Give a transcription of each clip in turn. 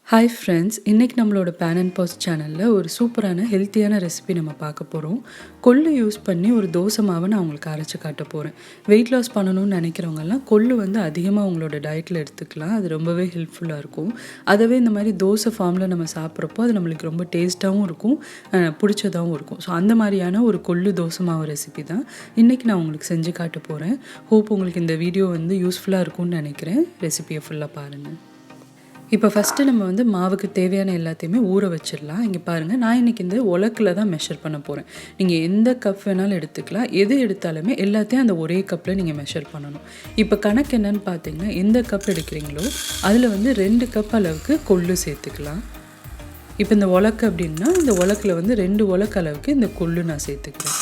Hi friends, இன்றைக்கி நம்மளோட panandpots சேனலில் ஒரு சூப்பரான ஹெல்த்தியான ரெசிபி நம்ம பார்க்க போகிறோம். கொள்ளு யூஸ் பண்ணி ஒரு தோசை மாவை நான் உங்களுக்கு அரைச்சி காட்ட போகிறேன். வெயிட் லாஸ் பண்ணணும்னு நினைக்கிறவங்கலாம் கொள்ளு வந்து அதிகமாக அவங்களோட டயட்டில் எடுத்துக்கலாம். அது ரொம்பவே ஹெல்ப்ஃபுல்லாக இருக்கும். அதவே இந்த மாதிரி தோசை ஃபார்மில் நம்ம சாப்பிட்றப்போ அது நம்மளுக்கு ரொம்ப டேஸ்ட்டாகவும் இருக்கும், பிடிச்சதாகவும் இருக்கும். ஸோ அந்த மாதிரியான ஒரு கொள்ளு தோசை மாவு ரெசிபி தான் இன்றைக்கி நான் உங்களுக்கு செஞ்சு காட்ட போகிறேன். ஹோப் உங்களுக்கு இந்த வீடியோ வந்து யூஸ்ஃபுல்லாக இருக்கும்னு நினைக்கிறேன். ரெசிபியை ஃபுல்லாக பாருங்கள். இப்போ ஃபஸ்ட்டு நம்ம வந்து மாவுக்கு தேவையான எல்லாத்தையுமே ஊற வச்சிடலாம். இங்கே பாருங்கள், நான் இன்றைக்கி இந்த உலக்கில் தான் மெஷர் பண்ண போகிறேன். நீங்கள் எந்த கப் வேணாலும் எடுத்துக்கலாம். எது எடுத்தாலுமே எல்லாத்தையும் அந்த ஒரே கப்பில் நீங்கள் மெஷர் பண்ணணும். இப்போ கணக்கு என்னன்னு பார்த்தீங்கன்னா, எந்த கப் எடுக்கிறீங்களோ அதில் வந்து 2 கப் அளவுக்கு கொள்ளு சேர்த்துக்கலாம். இப்போ இந்த உலக்கு அப்படின்னா இந்த உலக்கில் வந்து 2 உலக்கு அளவுக்கு இந்த கொள்ளு நான் சேர்த்துக்கிறேன்.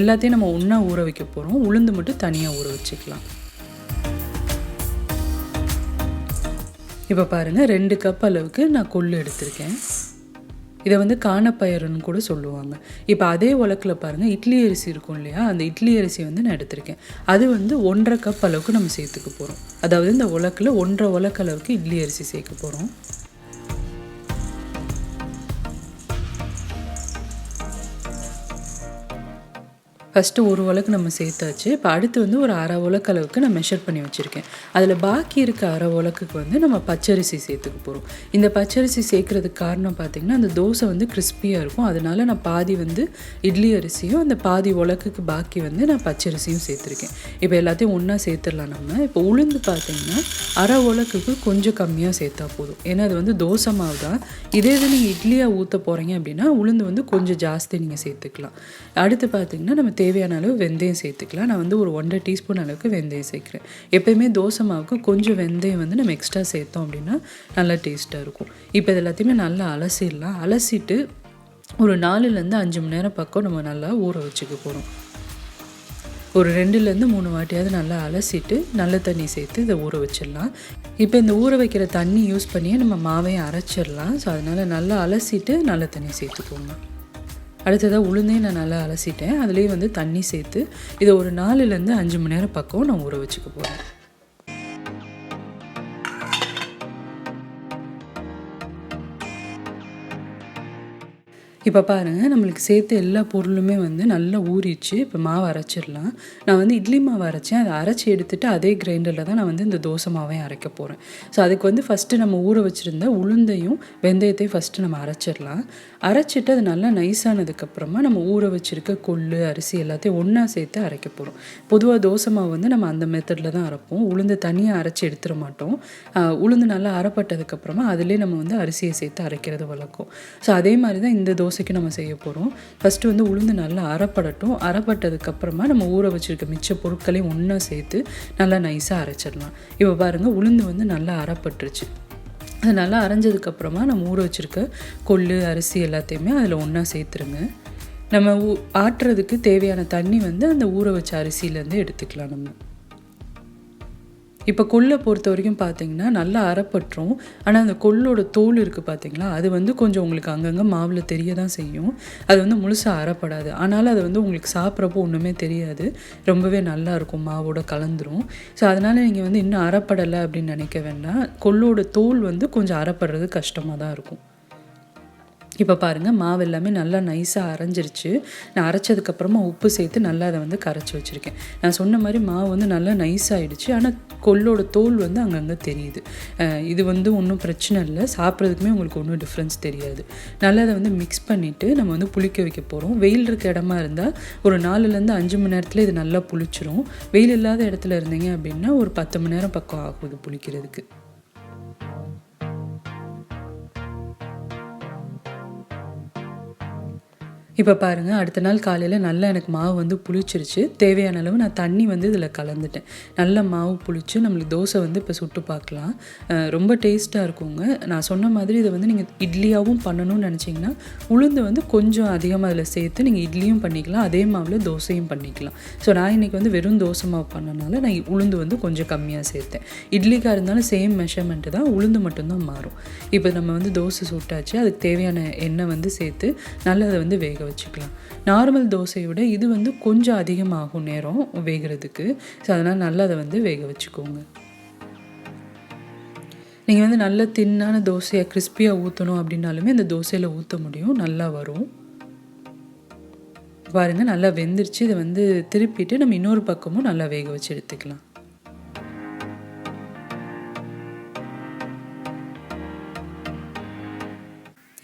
எல்லாத்தையும் நம்ம ஒன்றா ஊற வைக்க போகிறோம். உளுந்து மட்டும் தனியாக ஊற வச்சுக்கலாம். இப்போ பாருங்கள், 2 கப் அளவுக்கு நான் கொள்ளு எடுத்திருக்கேன். இதை வந்து காணப்பயறுன்னு கூட சொல்லுவாங்க. இப்போ அதே உலக்கில் பாருங்கள், இட்லி அரிசி இருக்கும் இல்லையா, அந்த இட்லி அரிசி வந்து நான் எடுத்திருக்கேன். அது வந்து 1.5 கப் அளவுக்கு நம்ம சேர்த்துக்க போகிறோம். அதாவது இந்த உலக்கில் 1.5 உலக்கு அளவுக்கு இட்லி அரிசி சேர்க்க போகிறோம். ஃபஸ்ட்டு ஒரு உலக்கு நம்ம சேர்த்தாச்சு. இப்போ அடுத்து வந்து ஒரு 1/2 உலக்கு அளவுக்கு நான் மெஷர் பண்ணி வச்சுருக்கேன். அதில் பாக்கி இருக்க 1/2 உலக்குக்கு வந்து நம்ம பச்சரிசி சேர்த்துக்க போகிறோம். இந்த பச்சரிசி சேர்க்குறதுக்கு காரணம் பார்த்திங்கன்னா, அந்த தோசை வந்து கிறிஸ்பியாக இருக்கும். அதனால நான் பாதி வந்து இட்லி அரிசியும் அந்த பாதி உலக்குக்கு பாக்கி வந்து நான் பச்சரிசியும் சேர்த்துருக்கேன். இப்போ எல்லாத்தையும் ஒன்றா சேர்த்துடலாம் நம்ம. இப்போ உளுந்து பார்த்திங்கன்னா 1/2 உலக்குக்கு கொஞ்சம் கம்மியாக சேர்த்தா போதும். ஏன்னா அது வந்து தோசை மாவு தான். இதே இது நீங்கள் இட்லியாக ஊற்ற போகிறீங்க அப்படின்னா உளுந்து வந்து கொஞ்சம் ஜாஸ்தி நீங்கள் சேர்த்துக்கலாம். அடுத்து பார்த்திங்கன்னா நம்ம தேவையான அளவு வெந்தயம் சேர்த்துக்கலாம். நான் வந்து ஒரு 1.5 டீஸ்பூன் அளவுக்கு வெந்தயம் சேர்க்குறேன். எப்போயுமே தோசை மாவுக்கு கொஞ்சம் வெந்தயம் வந்து நம்ம எக்ஸ்ட்ரா சேர்த்தோம் அப்படின்னா நல்லா டேஸ்ட்டாக இருக்கும். இப்போ இது எல்லாத்தையுமே நல்லா அலசிடலாம். அலசிட்டு ஒரு 4லேருந்து 5 மணி நேரம் பக்கம் நம்ம நல்லா ஊற வச்சுக்க போகிறோம். ஒரு 2லேருந்து 3 வாட்டியாவது நல்லா அலசிட்டு நல்ல தண்ணி சேர்த்து இதை ஊற வச்சிடலாம். இப்போ இந்த ஊற வைக்கிற தண்ணி யூஸ் பண்ணியே நம்ம மாவையும் அரைச்சிடலாம். ஸோ அதனால் நல்லா அலசிட்டு நல்ல தண்ணி சேர்த்துக்கோங்க. அடுத்ததாக உளுந்தையும் நான் நல்லா அலசிட்டேன். அதுலேயே வந்து தண்ணி சேர்த்து இதை ஒரு 4லேருந்து 5 மணி நேரம் பக்கம் நான் ஊற வச்சுக்க போகிறேன். இப்போ பாருங்கள், நம்மளுக்கு சேர்த்து எல்லா பொருளுமே வந்து நல்லா ஊறிச்சு. இப்போ மாவு அரைச்சிடலாம். நான் வந்து இட்லி மாவு அரைச்சேன். அதை அரைச்சி எடுத்துகிட்டு அதே கிரைண்டரில் தான் நான் வந்து இந்த தோசை மாவையும் அரைக்க போகிறேன். ஸோ அதுக்கு வந்து ஃபஸ்ட்டு நம்ம ஊற வச்சுருந்த உளுந்தையும் வெந்தயத்தையும் ஃபஸ்ட்டு நம்ம அரைச்சிடலாம். அரைச்சிட்டு அது நல்லா நைஸானதுக்கப்புறமா நம்ம ஊற வச்சுருக்க கொள்ளு அரிசி எல்லாத்தையும் ஒன்றா சேர்த்து அரைக்க போகிறோம். பொதுவாக தோசை மாவு வந்து நம்ம அந்த மெத்தடில் தான் அரைப்போம். உளுந்து தனியாக அரைச்சி எடுத்துட மாட்டோம். உளுந்து நல்லா அரைப்பட்டதுக்கப்புறமா அதிலே நம்ம வந்து அரிசியை சேர்த்து அரைக்கிறது வழக்கம். ஸோ அதே மாதிரி தான் இந்த தோசைக்கு நம்ம செய்ய போகிறோம். ஃபஸ்ட்டு வந்து உளுந்து நல்லா அரைப்படட்டும். அரைப்பட்டதுக்கப்புறமா நம்ம ஊற வச்சுருக்க மிச்ச பொருட்களையும் ஒன்றா சேர்த்து நல்லா நைஸாக அரைச்சிடலாம். இப்போ பாருங்கள், உளுந்து வந்து நல்லா அரைப்பட்டுருச்சு. அது நல்லா அரைஞ்சதுக்கப்புறமா நம்ம ஊற வச்சுருக்க கொள்ளு அரிசி எல்லாத்தையுமே அதில் ஒன்றா சேர்த்துருங்க. நம்ம ஆட்டுறதுக்கு தேவையான தண்ணி வந்து அந்த ஊற வச்ச அரிசியிலேருந்து எடுத்துக்கலாம் நம்ம. இப்போ கொள்ளை பொறுத்த வரைக்கும் பார்த்திங்கன்னா நல்லா அரைப்பட்டுரும். ஆனால் அந்த கொள்ளோட தோல் இருக்குது பார்த்திங்களா, அது வந்து கொஞ்சம் உங்களுக்கு அங்கங்கே மாவில் தெரிய தான் செய்யும். அது வந்து முழுசாக அரைப்படாது. ஆனாலும் அது வந்து உங்களுக்கு சாப்பிட்றப்போ ஒன்றுமே தெரியாது. ரொம்பவே நல்லாயிருக்கும், மாவோட கலந்துரும். ஸோ அதனால் நீங்கள் வந்து இன்னும் அரைப்படலை அப்படின்னு நினைக்க வேண்டாம். கொள்ளோட தோல் வந்து கொஞ்சம் அரைப்படுறது கஷ்டமாக தான் இருக்கும். இப்போ பாருங்கள், மாவு எல்லாமே நல்லா நைஸாக அரைஞ்சிருச்சு. நான் அரைச்சதுக்கப்புறமா உப்பு சேர்த்து நல்லா அதை வந்து கரைச்சி வச்சுருக்கேன். நான் சொன்ன மாதிரி மாவு வந்து நல்லா நைஸாகிடுச்சு. ஆனால் கொள்ளோட தோல் வந்து அங்கங்கே தெரியுது. இது வந்து ஒன்றும் பிரச்சனை இல்லை. சாப்பிட்றதுக்குமே உங்களுக்கு ஒன்றும் டிஃப்ரென்ஸ் தெரியாது. நல்லா அதை வந்து மிக்ஸ் பண்ணிவிட்டு நம்ம வந்து புளிக்க வைக்க போகிறோம். வெயில் இருக்க இடமா இருந்தால் ஒரு 4லேருந்து 5 மணி நேரத்தில் இது நல்லா புளிச்சிரும். வெயில் இல்லாத இடத்துல இருந்தீங்க அப்படின்னா ஒரு 10 மணி நேரம் பக்கம் ஆகுது புளிக்கிறதுக்கு. இப்போ பாருங்கள், அடுத்த நாள் காலையில் நல்லா எனக்கு மாவு வந்து புளிச்சிருச்சு. தேவையான அளவு நான் தண்ணி வந்து இதில் கலந்துட்டேன். நல்லா மாவு புளிச்சு நம்மளுக்கு தோசை வந்து இப்போ சுட்டு பார்க்கலாம். ரொம்ப டேஸ்ட்டாக இருக்குங்க. நான் சொன்ன மாதிரி இதை வந்து நீங்கள் இட்லியாகவும் பண்ணணும்னு நினச்சிங்கன்னா உளுந்து வந்து கொஞ்சம் அதிகமாக அதில் சேர்த்து நீங்கள் இட்லியும் பண்ணிக்கலாம், அதே மாவில் தோசையும் பண்ணிக்கலாம். ஸோ நான் இன்றைக்கி வந்து வெறும் தோசை மாவு பண்ணனால நான் உளுந்து வந்து கொஞ்சம் கம்மியாக சேர்த்தேன். இட்லிக்காக இருந்தாலும் சேம் மெஷர்மெண்ட்டு தான், உளுந்து மட்டும்தான் மாறும். இப்போ நம்ம வந்து தோசை சுட்டாச்சு. அதுக்கு தேவையான எண்ணெய் வந்து சேர்த்து நல்லா அதை வந்து வேக வச்சுக்கலாம். நார்மல் தோசையை விட இது வந்து கொஞ்சம் அதிகமாகும் நேரம் வேகிறதுக்கு. ஸோ அதனால் நல்லா அதை வந்து வேக வச்சுக்கோங்க. நீங்கள் வந்து நல்ல தின்னான தோசையை கிறிஸ்பியாக ஊற்றணும் அப்படின்னாலுமே அந்த தோசையில் ஊற்ற முடியும், நல்லா வரும். பாருங்கள் நல்லா வெந்துருச்சு. இதை வந்து திருப்பிட்டு நம்ம இன்னொரு பக்கமும் நல்லா வேக வச்சு எடுத்துக்கலாம்.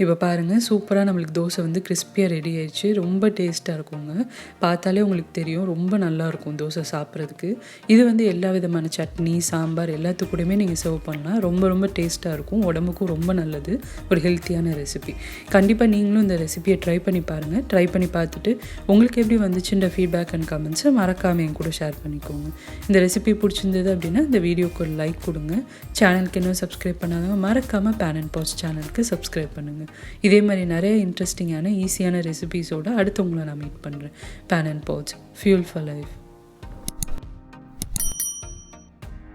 இப்போ பாருங்கள் சூப்பராக நம்மளுக்கு தோசை வந்து கிறிஸ்பியாக ரெடி ஆயிடுச்சு. ரொம்ப டேஸ்ட்டாக இருக்குங்க. பார்த்தாலே உங்களுக்கு தெரியும், ரொம்ப நல்லாயிருக்கும் தோசை சாப்பிட்றதுக்கு. இது வந்து எல்லா விதமான சட்னி, சாம்பார் எல்லாத்துக்கூடயுமே நீங்கள் சர்வ் பண்ணலாம். ரொம்ப ரொம்ப டேஸ்ட்டாக இருக்கும். உடம்புக்கும் ரொம்ப நல்லது. ஒரு ஹெல்த்தியான ரெசிபி. கண்டிப்பாக நீங்களும் இந்த ரெசிபியை ட்ரை பண்ணி பாருங்கள். ட்ரை பண்ணி பார்த்துட்டு உங்களுக்கு எப்படி வந்துச்சுன்ற ஃபீட்பேக் அண்ட் கமெண்ட்ஸை மறக்காமல் என் கூட ஷேர் பண்ணிக்கோங்க. இந்த ரெசிபி பிடிச்சிருந்தது அப்படின்னா இந்த வீடியோக்கு ஒரு லைக் கொடுங்க. சேனலுக்கு இன்னும் சப்ஸ்கிரைப் பண்ணாதவங்க மறக்காமல் பேன் அண்ட் பாட்ஸ் சேனலுக்கு சப்ஸ்கிரைப் பண்ணுங்கள். இதே மாதிரி நிறைய இன்ட்ரெஸ்டிங்கான ஈஸியான ரெசிபீஸோடு அடுத்து உங்களை நான் மீட் பண்ணுறேன். Pan and pots, fuel for life.